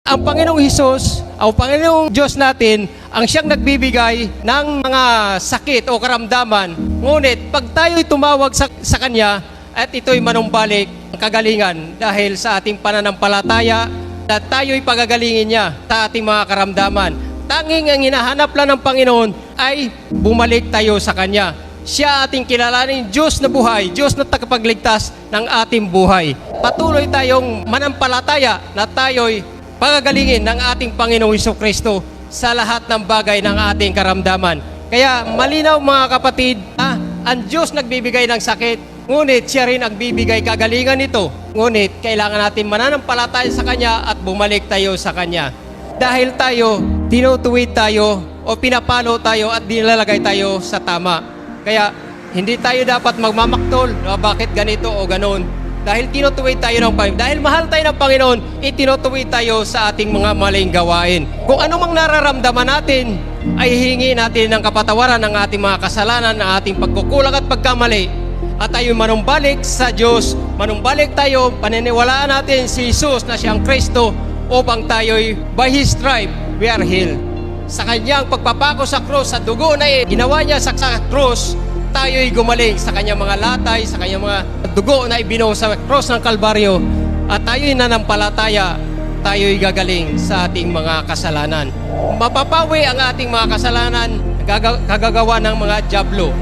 Ang Panginoong Hesus, ang Panginoong Diyos natin, ang siyang nagbibigay ng mga sakit o karamdaman. Ngunit pag tayo'y tumawag sa Kanya at ito'y manumbalik ang kagalingan dahil sa ating pananampalataya at tayo'y pagagalingin niya sa ating mga karamdaman. Tanging ang hinahanap lang ng Panginoon ay bumalik tayo sa Kanya. Siya ating kilalanin, Diyos na buhay, Diyos na tagapagligtas ng ating buhay. Patuloy tayong manampalataya na tayo'y pagagalingin ng ating Panginoong Jesucristo sa lahat ng bagay ng ating karamdaman. Kaya malinaw mga kapatid, ang Diyos nagbibigay ng sakit, ngunit siya rin ang bibigay kagalingan nito. Ngunit kailangan natin mananampalataya sa Kanya at bumalik tayo sa Kanya. Dahil tayo, tinutuwid tayo o pinapalo tayo at nilalagay tayo sa tama. Kaya hindi tayo dapat magmamaktol, bakit ganito o ganon. Dahil tinutuwid tayo ng Panginoon. Dahil mahal tayo ng Panginoon, itinutuwid tayo sa ating mga maling gawain. Kung anumang nararamdaman natin, ay hingi natin ng kapatawaran ng ating mga kasalanan, ng ating pagkukulang at pagkamali. At tayo manumbalik sa Diyos, manumbalik tayo, paniniwalaan natin si Jesus na siyang Kristo upang tayo'y by His stripe, we are healed. Sa Kanyang pagpapako sa krus, sa dugo na ginawa niya sa krus, tayo'y gumaling sa kanyang mga latay, sa kanyang mga dugo na ibinuhos sa cross ng Kalbaryo, at tayo'y nanampalataya, tayo'y gagaling sa ating mga kasalanan. Mapapawi ang ating mga kasalanan, kagagawa ng mga dyablo.